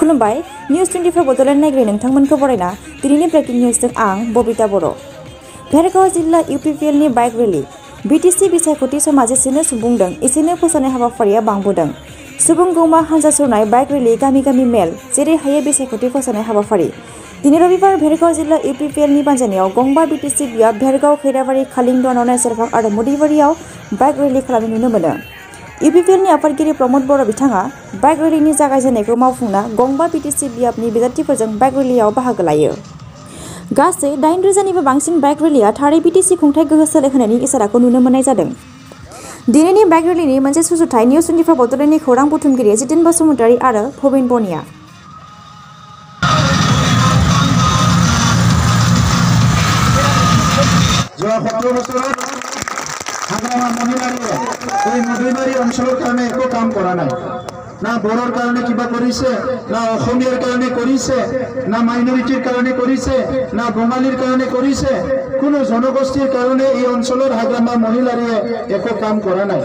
खुलुमबाय निउज 24 बड'लेण्ड नायग्रि नोंथांमोनखौ बरायना दिनैनि ब्रेकिं निउजजों आं बबिता बर'। भेरगाव जिल्ला UPPL नि बाइक रेली BTC बिसायख'थि समा जेसेनो सुबुंदों एसेनो फोसावनाय हाबाफारिया बांबोदों। सुबुं गौमा हानजा सुरनाय बाइक रेली गामि गामि मेल जेरै हायो बिसायख'थि फोसावनाय हाबाफारि दिनै रबिबार भेरगाव जिल्ला UPPL नि बानजायनायाव गंबा BTC बियाब भेरगाव खैराबारि खालिंद ननाय सेरफां आरो मुदैबारियाव बाइक रेली खालामनाय नुनो मोनो। UPPL नि आफादगिरि प्रमद बर' बिथाङा बाइक रेलीनि जागायजेननायखौ मावफुंना गंबा BTC बियाबनि बिजाथिफोरजों बाइक रेलीयाव बाहागो लायो। गासै 8,000निबो बांसिन बाइक रेलीया थारै BTC खुंथाय गोहो सोलायहोनायनि इसाराखौ नुनो मोननाय जादों। दिनैनि बाइक रेलीनि मोनसे सुजुथाय निउज 24 बड'लेण्डनि खौरां बुथुमगिरि जितेन बसुमतारी आरो भबेन बनिया। মুদৈবাৰী অঞ্চলৰ কাৰণে একো কাম কৰা নাই না বড়োৰ কাৰণে কিবা কৰিছে না অসমীয়াৰ কাৰণে কৰিছে না মাইনৰিটিৰ কাৰণে কৰিছে না বঙালীৰ কাৰণে কৰিছে কোনো জনগোষ্ঠীৰ কাৰণে এই অঞ্চলৰ হাগ্ৰামা মহিলাৰীয়ে একো কাম কৰা নাই।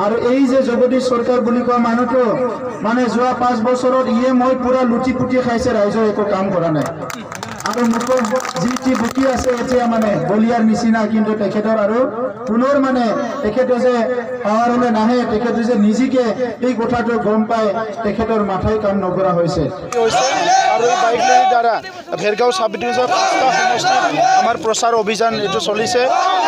আৰু এই যে জগদীশ চৰকাৰ বুলি কোৱা মানুহটো মানে যোৱা 5 বছৰত মই পুৰা লুটি পুটি খাইছে ৰাইজৰ একো কাম কৰা নাই। আৰু মুখৰ যি বুকি আছে এতিয়া মানে বলিয়াৰ নিচিনা কিন্তু তেখেতৰ আৰু পুনৰ মানে তেখেতে যে পাৱাৰ হলে নাহে তেখেতে যে নিজেকে এই কথাটো গম পায় তেখেতৰ মাথাই কাম নকৰা হৈছে। আৰু এই বাইক ৰেলীৰ দ্বাৰা ভেৰগাঁও সাব ডিভিজনৰ 5টা সমষ্টিত আমাৰ প্ৰচাৰ অভিযান এইটো চলিছে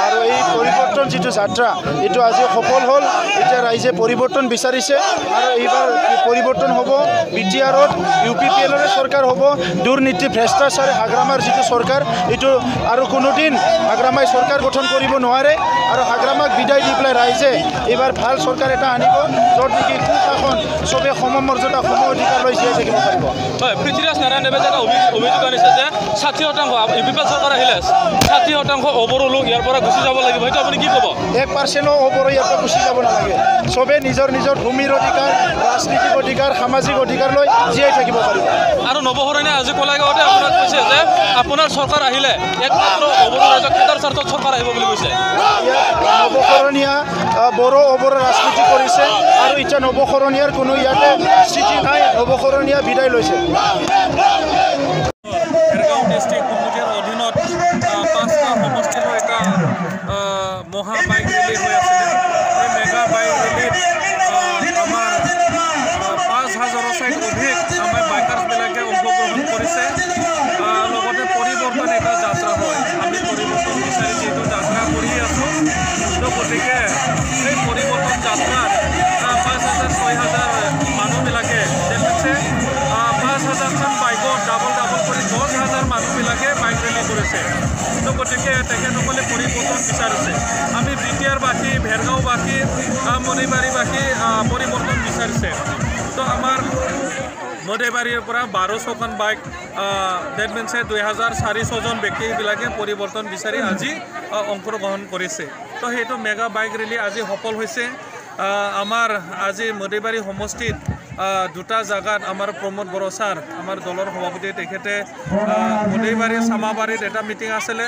আৰু এই পৰিৱৰ্তন যিটো যাত্ৰা এইটো আজি সফল হ'ল। এতিয়া ৰাইজে পৰিৱৰ্তন বিচাৰিছে আৰু এইবাৰ পৰিৱৰ্তন হ'ব BTRত UPPLৰে চৰকাৰ হ'ব। দুৰ্নীতি ভ্ৰষ্টাচাৰ হাগ্ৰামাৰ যিটো চৰকাৰ এইটো আৰু কোনোদিন হাগ্ৰামাই চৰকাৰ গঠন কৰিব নোৱাৰে আৰু হাগ্ৰামাক বিদায় দি পেলাই ৰাইজে এইবাৰ ভাল চৰকাৰ এটা আনিব য'ত নেকি সুশাসন চবে সমমৰ্যাদা সম অধিকাৰ লৈ জীয়াই থাকিব পাৰিব। হয়, পৃথ্বীৰাজ নাৰায়ণ দেৱে এটা অভিযোগ আনিছে যে 60% UPPL চৰকাৰ আহিলে 60% অবৰো লোক ইয়াৰ পৰা গুচি যাব লাগিব, সেইটো আপুনি কি ক'ব? 1% অবৰো ইয়াৰ পৰা গুচি যাব নালাগে। চবে নিজৰ নিজৰ ভূমিৰ অধিকাৰ ৰাজনীতিক অধিকাৰ সামাজিক অধিকাৰ লৈ জীয়াই থাকিব পাৰিব। আৰু নৱশৰণীয়ে আজি কলাগাঁৱতে আপোনাক কৈছে যে আপোনাৰ চৰকাৰ আহিলে একমাত্ৰ অবৰো ৰাইজক কেইটাৰ স্বাৰ্থত চৰকাৰ আহিব বুলি কৈছে। নৱশৰণীয়া বড়ো অবৰো ৰাজনীতি কৰিছে আৰু এতিয়া নৱশৰণীয়াৰ কোনো ইয়াতে স্থিতি নাই। নৱশৰণীয়া বিদায় লৈছে। ভেৰগাঁও ডিষ্ট্ৰিক্ট কমিটিৰ অধীনত 5টা সমষ্টিৰ এটা মহা বাইক ৰেলী হৈ আছিলে। এই মেগা বাইক ৰেলীত আমাৰ 5,000ৰ চাইড অধিক আমাৰ বাইকাৰ্ছবিলাকে অংশগ্ৰহণ কৰিছে। লগতে পৰিৱৰ্তন এটা যাত্ৰা হয়। আমি পৰিৱৰ্তন বিচাৰি যিহেতু যাত্ৰা কৰি আছোঁ, তো গতিকে এই পৰিৱৰ্তন যাত্ৰাত 5,000 6,000 মানুহবিলাকে দেখুৱাইছে। 5,000খন বাইকত ডাবল কৰি 10,000 মানুহবিলাকে বাইক ৰেলী কৰিছে। তো গতিকে তেখেতসকলে পৰিৱৰ্তন বিচাৰিছে। আমি BTRবাসী ভেৰগাঁওবাসী মুদৈবাৰীবাসী পৰিৱৰ্তন বিচাৰিছে। তো আমাৰ মুদৈবাৰীৰ পৰা 1200খন বাইক ডেট মিনছে 2,400জন ব্যক্তিবিলাকে পৰিৱৰ্তন বিচাৰি আজি অংশগ্ৰহণ কৰিছে। তো সেইটো মেগা বাইক ৰেলী আজি সফল হৈছে। আমাৰ আজি মুদৈবাৰী সমষ্টিত 2টা জাগাত আমাৰ প্ৰমোদ বড়ো ছাৰ আমাৰ দলৰ সভাপতি তেখেতে মুদৈবাৰী চামাবাৰীত এটা মিটিং আছিলে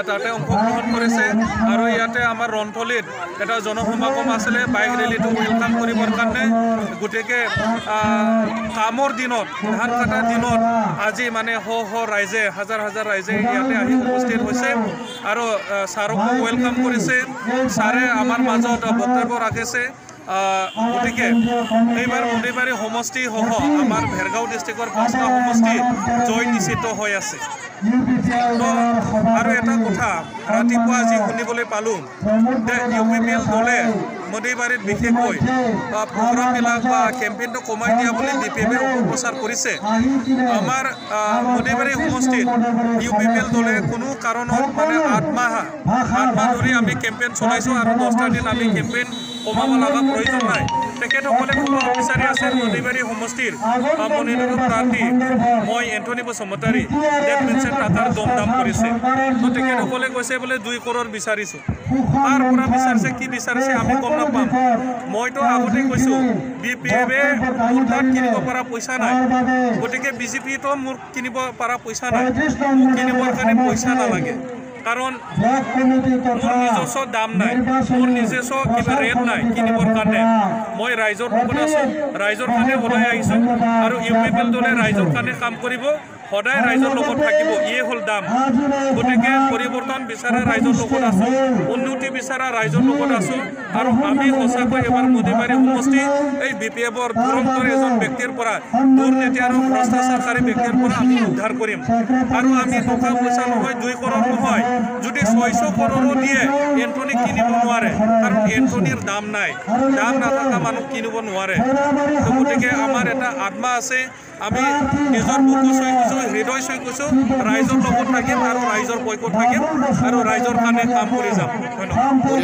তাতে অংশগ্ৰহণ কৰিছে আৰু ইয়াতে আমাৰ ৰনথলীত এটা জনসমাগম আছিলে বাইক ৰেলীটো ৱেলকাম কৰিবৰ কাৰণে। গতিকে কামৰ দিনত ধান কটাৰ দিনত আজি মানে ৰাইজে হাজাৰ ৰাইজে ইয়াতে আহি উপস্থিত হৈছে আৰু ছাৰকো ৱেলকাম কৰিছে। ছাৰে আমাৰ মাজত বক্তব্য ৰাখিছে। গতিকে এইবাৰ মুদৈবাৰী সমষ্টি সহ আমাৰ ভেৰগাঁও ডিষ্ট্ৰিক্টৰ 5টা সমষ্টি জয় নিশ্চিত হৈ আছে। আৰু এটা কথা ৰাতিপুৱা আজি শুনিবলৈ পালোঁ যে UPPL দলে মুদৈবাৰীত বিশেষকৈ প্ৰগ্ৰামবিলাক বা কেম্পেইনটো কমাই দিয়া বুলি DPMৰ অপপ্ৰচাৰ কৰিছে। আমাৰ মুদৈবাৰী সমষ্টিত UPPL দলে কোনো কাৰণত মানে 8 মাহ ধৰি আমি কেম্পেইন চলাইছোঁ আৰু 10টা দিন আমি কেম্পেইন কমাব লগা প্ৰয়োজন নাই। তেখেতসকলে খবৰ বিচাৰি আছে মুদৈবাৰী সমষ্টিৰ মনোনীত প্ৰাৰ্থী মই এন্থনী বসুমতাৰী ডেট মিনছে টাকাৰ দম দাম কৰিছে। তো তেখেতসকলে কৈছে বোলে 2 কৰোৰ বিচাৰিছোঁ। তাৰ পৰা বিচাৰিছে কি বিচাৰিছে আমি গম নাপাম। মইতো আগতে কৈছোঁ BPMে মোৰ তাত কিনিব পৰা পইচা নাই, গতিকে BJPতো মোৰ কিনিব পৰা পইচা নাই, মোক কিনিবৰ কাৰণে পইচা নালাগে। কাৰণ মোৰ নিজস্ব দাম নাই, মোৰ নিজস্ব কিবা ৰেট নাই কিনিবৰ কাৰণে। মই ৰাইজৰ লগত আছোঁ, ৰাইজৰ কাৰণে ওলাই আহিছোঁ আৰু UPPL দলে ৰাইজৰ কাৰণে কাম কৰিব, সদায় ৰাইজৰ লগত থাকিব। ইয়ে হ'ল দাম। গতিকে পৰিৱৰ্তন বিচাৰা ৰাইজৰ লগত আছোঁ, উন্নতি বিচাৰা ৰাইজৰ লগত আছোঁ আৰু আমি সঁচাকৈ এবাৰ মোদীবাৰী সমষ্টি এই BPF-ৰ দুৰন্তৰ এজন ব্যক্তিৰ পৰা, দুৰ্নীতি আৰু ভ্ৰষ্টাচাৰকাৰী ব্যক্তিৰ পৰা আমি উদ্ধাৰ কৰিম। আৰু আমি টকা পইচা নহয়, 2 কৰোৰ নহয়, যদি 600 কৰোৰো দিয়ে এণ্টনি কিনিব নোৱাৰে, কাৰণ এণ্টনিৰ দাম নাই, দাম নাথাকা মানুহ কিনিব নোৱাৰে। গতিকে আমাৰ এটা আত্মা আছে, আমি নিজৰ বুকু চুই কৈছোঁ, হৃদয় চুই কৈছোঁ, ৰাইজৰ লগত থাকিম আৰু ৰাইজৰ পক্ষত থাকিম আৰু ৰাইজৰ কাৰণে কাম কৰি যাম। ধন্যবাদ।